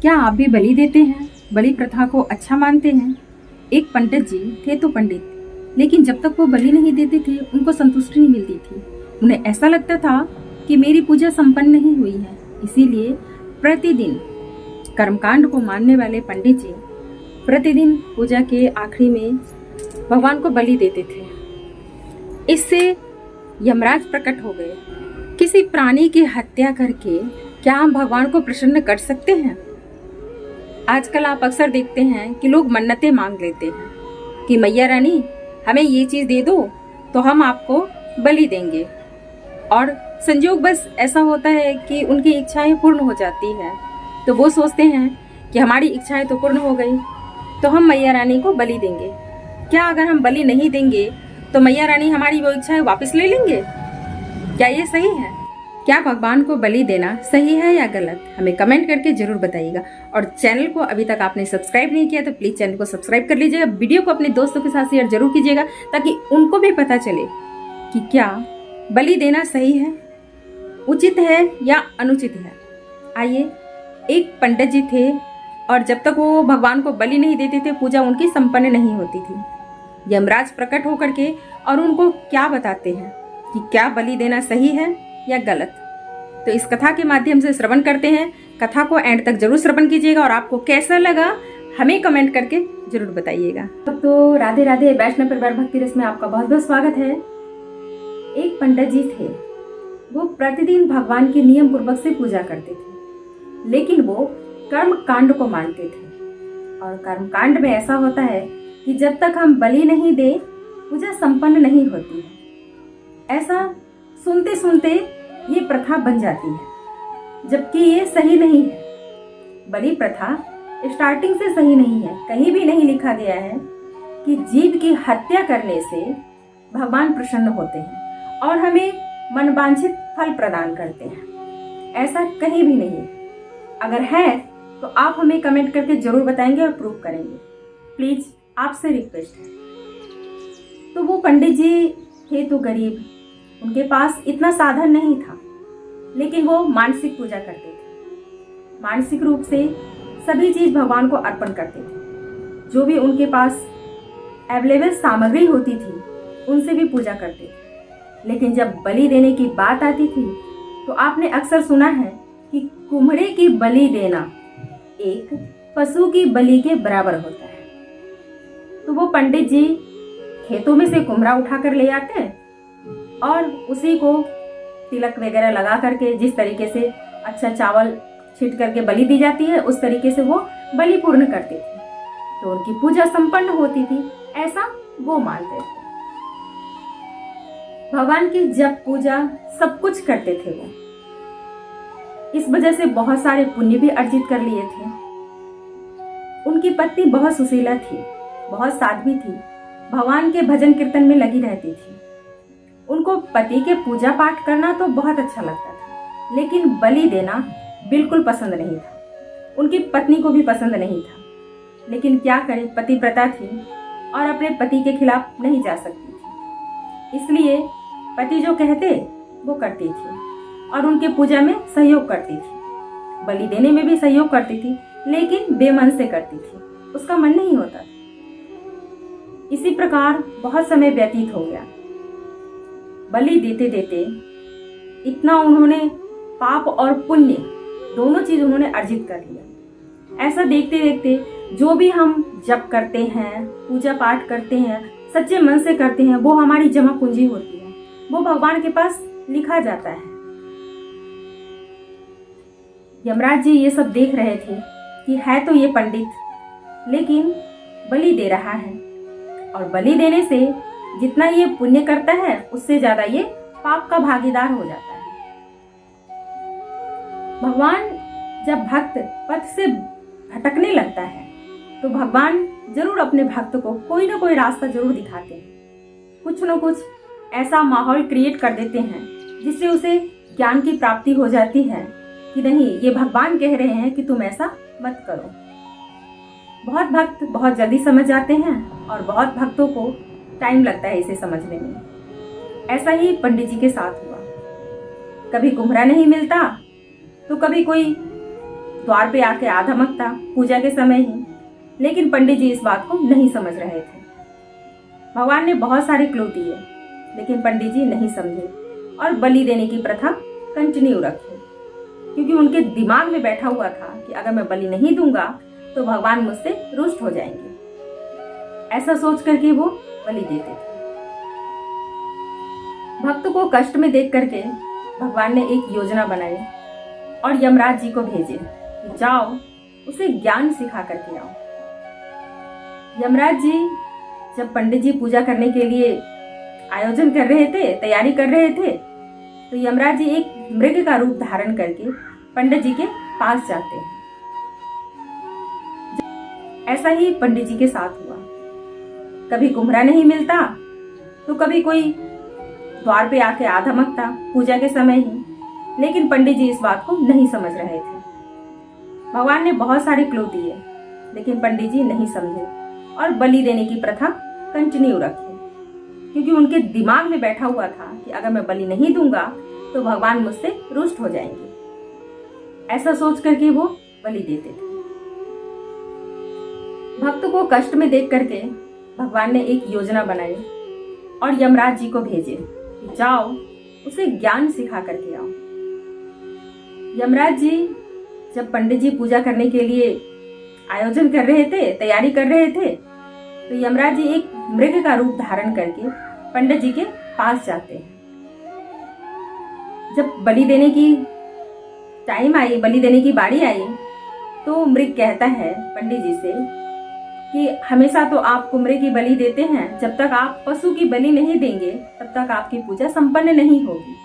क्या आप भी बलि देते हैं? बलि प्रथा को अच्छा मानते हैं? एक पंडित जी थे तो पंडित, लेकिन जब तक वो बलि नहीं देते थे उनको संतुष्टि नहीं मिलती थी। उन्हें ऐसा लगता था कि मेरी पूजा संपन्न नहीं हुई है। इसीलिए प्रतिदिन कर्मकांड को मानने वाले पंडित जी प्रतिदिन पूजा के आखिरी में भगवान को बलि देते थे। इससे यमराज प्रकट हो गए। किसी प्राणी की हत्या करके क्या हम भगवान को प्रसन्न कर सकते हैं? आजकल आप अक्सर देखते हैं कि लोग मन्नतें मांग लेते हैं कि मैया रानी हमें ये चीज दे दो तो हम आपको बलि देंगे, और संजोग बस ऐसा होता है कि उनकी इच्छाएं पूर्ण हो जाती है तो वो सोचते हैं कि हमारी इच्छाएं तो पूर्ण हो गई तो हम मैया रानी को बलि देंगे। क्या अगर हम बलि नहीं देंगे तो मैया रानी हमारी वो इच्छाएं वापस ले लेंगे? क्या ये सही है? क्या भगवान को बलि देना सही है या गलत? हमें कमेंट करके जरूर बताइएगा। और चैनल को अभी तक आपने सब्सक्राइब नहीं किया तो प्लीज चैनल को सब्सक्राइब कर लीजिएगा। वीडियो को अपने दोस्तों के साथ शेयर जरूर कीजिएगा ताकि उनको भी पता चले कि क्या बलि देना सही है, उचित है या अनुचित है। आइए, एक पंडित जी थे और जब तक वो भगवान को बलि नहीं देते थे पूजा उनकी संपन्न नहीं होती थी। यमराज प्रकट होकर के और उनको क्या बताते हैं कि क्या बलि देना सही है या गलत। तो इस कथा के माध्यम से श्रवण करते हैं। कथा को एंड तक जरूर श्रवण कीजिएगा और आपको कैसा लगा हमें कमेंट करके जरूर बताइएगा। तो राधे राधे, वैष्णव परिवार भक्ति रस में आपका बहुत बहुत स्वागत है। एक पंडित जी थे, वो प्रतिदिन भगवान के नियम पूर्वक से पूजा करते थे, लेकिन वो कर्म कांड को मानते थे। और कर्म कांड में ऐसा होता है कि जब तक हम बलि नहीं दे पूजा संपन्न नहीं होती है। ऐसा सुनते सुनते ये प्रथा बन जाती है, जबकि ये सही नहीं है। बलि प्रथा स्टार्टिंग से सही नहीं है। कहीं भी नहीं लिखा गया है कि जीव की हत्या करने से भगवान प्रसन्न होते हैं और हमें मनवांछित फल प्रदान करते हैं। ऐसा कहीं भी नहीं। अगर है तो आप हमें कमेंट करके जरूर बताएंगे और प्रूव करेंगे। प्लीज आपसे रिक्वेस्ट है। तो वो पंडित जी थे तो गरीब, उनके पास इतना साधन नहीं था, लेकिन वो मानसिक पूजा करते थे। मानसिक रूप से सभी चीज भगवान को अर्पण करते थे। जो भी उनके पास अवेलेबल सामग्री होती थी उनसे भी पूजा करते थे। लेकिन जब बलि देने की बात आती थी तो आपने अक्सर सुना है कि कुम्हड़े की बलि देना एक पशु की बलि के बराबर होता है। तो वो पंडित जी खेतों में से कुम्हड़ा उठा कर ले आते और उसी को तिलक वगैरह लगा करके, जिस तरीके से अच्छा चावल छीट करके बलि दी जाती है उस तरीके से वो बलि पूर्ण करते थे तो उनकी पूजा संपन्न होती थी, ऐसा वो मानते थे। भगवान की जब पूजा सब कुछ करते थे वो, इस वजह से बहुत सारे पुण्य भी अर्जित कर लिए थे। उनकी पत्नी बहुत सुशीला थी, बहुत साध्वी थी, भगवान के भजन कीर्तन में लगी रहती थी। उनको पति के पूजा पाठ करना तो बहुत अच्छा लगता था, लेकिन बलि देना बिल्कुल पसंद नहीं था। उनकी पत्नी को भी पसंद नहीं था, लेकिन क्या करे, पतिव्रता थी और अपने पति के खिलाफ नहीं जा सकती थी। इसलिए पति जो कहते वो करती थी और उनके पूजा में सहयोग करती थी। बलि देने में भी सहयोग करती थी, लेकिन बेमन से करती थी, उसका मन नहीं होता। इसी प्रकार बहुत समय व्यतीत हो गया। बलि देते देते इतना उन्होंने पाप और पुण्य दोनों चीज उन्होंने अर्जित कर लिया। ऐसा देखते देखते जो भी हम जप करते हैं, पूजा पाठ करते हैं, सच्चे मन से करते हैं, वो हमारी जमा पूंजी होती है, वो भगवान के पास लिखा जाता है। यमराज जी ये सब देख रहे थे कि है तो ये पंडित, लेकिन बलि दे रहा है और बलि देने से जितना ये पुण्य करता है उससे ज्यादा ये पाप का भागीदार हो जाता है। भगवान जब भक्त पथ से भटकने लगता है तो भगवान जरूर अपने भक्त को कोई ना कोई रास्ता जरूर दिखाते हैं। कुछ न कुछ ऐसा माहौल क्रिएट कर देते हैं जिससे उसे ज्ञान की प्राप्ति हो जाती है कि नहीं, ये भगवान कह रहे हैं कि तुम ऐसा मत करो। बहुत भक्त बहुत जल्दी समझ जाते हैं और बहुत भक्तों को टाइम लगता है इसे समझने में। ऐसा ही पंडित जी के साथ हुआ। कभी कुम्हरा नहीं मिलता तो कभी कोई द्वार पे आके आधमक था पूजा के समय ही, लेकिन पंडित जी इस बात को नहीं समझ रहे थे। भगवान ने बहुत सारे क्लू दिए, लेकिन पंडित जी नहीं समझे और बलि देने की प्रथा कंटिन्यू रखी, क्योंकि उनके दिमाग में बैठा हुआ था कि अगर मैं बलि नहीं दूंगा तो भगवान मुझसे रुष्ट हो जाएंगे। ऐसा सोच करके वो बलि देते थे। भक्त को कष्ट में देख करके भगवान ने एक योजना बनाई और यमराज जी को भेजे, जाओ उसे ज्ञान सिखा करके आओ। यमराज जी जब पंडित जी पूजा करने के लिए आयोजन कर रहे थे, तैयारी कर रहे थे, तो यमराज जी एक मृग का रूप धारण करके पंडित जी के पास जाते हैं। ऐसा ही पंडित जी के साथ हुआ। कभी कुम्हरा नहीं मिलता तो कभी कोई द्वार पे आके आधमकता पूजा के समय ही, लेकिन पंडित जी इस बात को नहीं समझ रहे थे। भगवान ने बहुत सारे क्लू दिए, लेकिन पंडित जी नहीं समझे और बलि देने की प्रथा कंटिन्यू रखी, क्योंकि उनके दिमाग में बैठा हुआ था कि अगर मैं बलि नहीं दूंगा तो भगवान मुझसे रुष्ट हो जाएंगे। ऐसा सोच करके वो बलि देते थे। भक्त को कष्ट में देख करके भगवान ने एक योजना बनाई और यमराज जी को भेजे, जाओ उसे ज्ञान सिखा करके आओ। यमराज जी जब पंडित जी पूजा करने के लिए आयोजन कर रहे थे, तैयारी कर रहे थे, तो यमराज जी एक मृग का रूप धारण करके पंडित जी के पास जाते हैं। जब बलि देने की टाइम आई, बलि देने की बारी आई, तो मृग कहता है पंडित जी से कि हमेशा तो आप कुम्हरे की बलि देते हैं, जब तक आप पशु की बलि नहीं देंगे तब तक आपकी पूजा संपन्न नहीं होगी।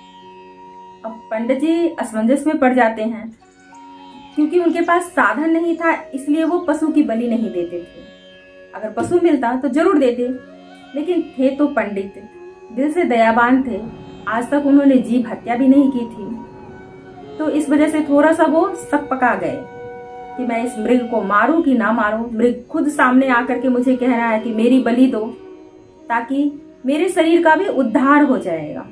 अब पंडित जी असमंजस में पड़ जाते हैं, क्योंकि उनके पास साधन नहीं था, इसलिए वो पशु की बलि नहीं देते थे। अगर पशु मिलता तो जरूर देते, लेकिन थे तो पंडित, दिल से दयावान थे, आज तक उन्होंने जीव हत्या भी नहीं की थी। तो इस वजह से थोड़ा सा वो सकपका गए कि मैं इस मृग को मारूं कि ना मारूं। मृग खुद सामने आकर के मुझे कह रहा है कि मेरी बलि दो, ताकि मेरे शरीर का भी उद्धार हो जाएगा।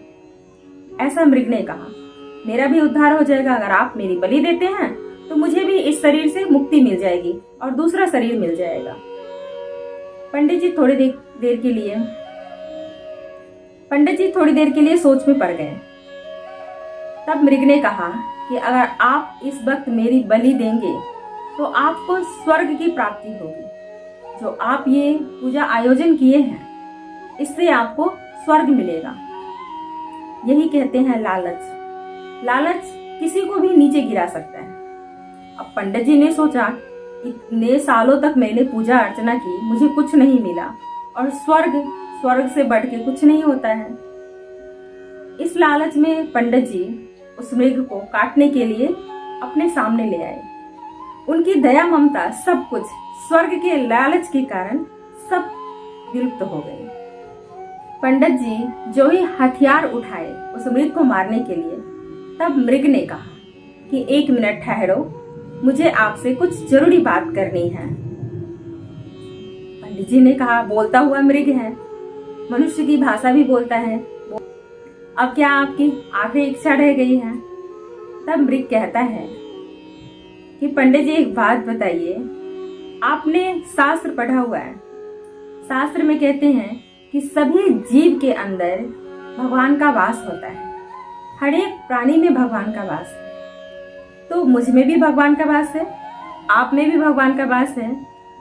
ऐसा मृग ने कहा, मेरा भी उद्धार हो जाएगा, अगर आप मेरी बलि देते हैं तो मुझे भी इस शरीर से मुक्ति मिल जाएगी और दूसरा शरीर मिल जाएगा। पंडित जी थोड़ी देर के लिए सोच में पड़ गए। तब मृग ने कहा कि अगर आप इस वक्त मेरी बलि देंगे तो आपको स्वर्ग की प्राप्ति होगी। जो आप ये पूजा आयोजन किए हैं, इससे आपको स्वर्ग मिलेगा। यही कहते हैं लालच। लालच किसी को भी नीचे गिरा सकता है। अब पंडित जी ने सोचा, इतने सालों तक मैंने पूजा अर्चना की, मुझे कुछ नहीं मिला, और स्वर्ग से बढ़ के कुछ नहीं होता है। इस लालच में पंडित जी उस मृग को काटने के लिए अपने सामने ले आए। उनकी दया ममता सब कुछ स्वर्ग के लालच के कारण सब विलुप्त हो गए। पंडित जी जो ही हथियार उठाए उस मृग को मारने के लिए, तब मृग ने कहा कि 1 मिनट ठहरो, मुझे आपसे कुछ जरूरी बात करनी है। पंडित जी ने कहा, बोलता हुआ मृग है, मनुष्य की भाषा भी बोलता है, अब क्या आपकी आखिरी इच्छा रह गई है? तब मृग कहता है कि पंडित जी एक बात बताइए, आपने शास्त्र पढ़ा हुआ है, शास्त्र में कहते हैं कि सभी जीव के अंदर भगवान का वास होता है, हर एक प्राणी में भगवान का वास है। तो मुझ में भी भगवान का वास है, आप में भी भगवान का वास है।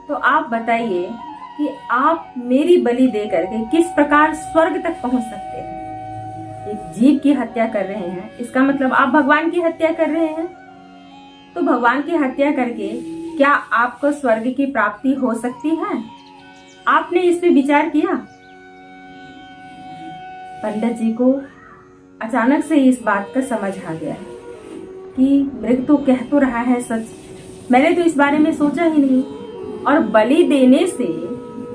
तो आप बताइए कि आप मेरी बलि दे करके किस प्रकार स्वर्ग तक पहुंच सकते हैं। एक जीव की हत्या कर रहे हैं, इसका मतलब आप भगवान की हत्या कर रहे हैं। तो भगवान की हत्या करके क्या आपको स्वर्ग की प्राप्ति हो सकती है? आपने इस पे विचार किया? पंडित जी को अचानक से इस बात का समझ आ गया कि मृग तो कह तो रहा है सच, मैंने तो इस बारे में सोचा ही नहीं। और बलि देने से,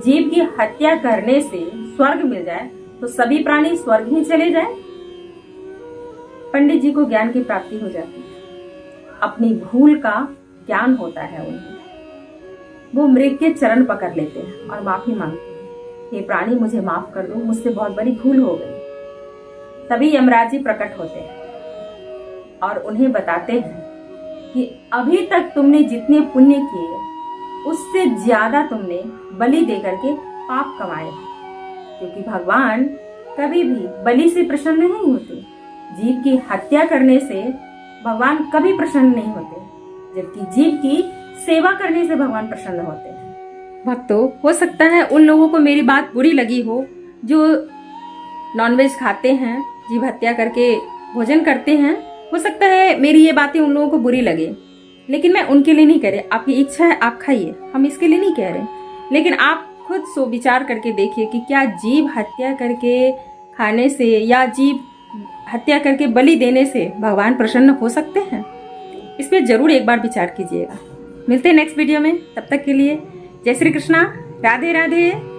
जीव की हत्या करने से स्वर्ग मिल जाए तो सभी प्राणी स्वर्ग ही चले जाए। पंडित जी को ज्ञान की प्राप्ति हो जाती है, अपनी भूल का ज्ञान होता है उन्हें। वो मृग के चरण पकड़ लेते हैं और माफी मांगते हैं, हे प्राणी मुझे माफ कर दो, मुझसे बहुत बड़ी भूल हो गई। तभी यमराज जी प्रकट होते हैं और उन्हें बताते हैं कि अभी तक तुमने जितने पुण्य किए उससे ज्यादा तुमने बलि देकर के पाप कमाए, क्योंकि भगवान कभी भी बलि से प्रसन्न नहीं होते। जीव की हत्या करने से भगवान कभी प्रसन्न नहीं होते, जबकि जीव की सेवा करने से भगवान प्रसन्न होते हैं। भक्तों, हो सकता है उन लोगों को मेरी बात बुरी लगी हो जो नॉनवेज खाते हैं, जीव हत्या करके भोजन करते हैं। हो सकता है मेरी ये बातें उन लोगों को बुरी लगे, लेकिन मैं उनके लिए नहीं कह रही। आपकी इच्छा है आप खाइए, हम इसके लिए नहीं कह रहे। लेकिन आप खुद सो विचार करके देखिए कि क्या जीव हत्या करके खाने से या जीव हत्या करके बलि देने से भगवान प्रसन्न हो सकते हैं? इस पर जरूर एक बार विचार कीजिएगा। मिलते हैं नेक्स्ट वीडियो में, तब तक के लिए जय श्री कृष्णा, राधे राधे।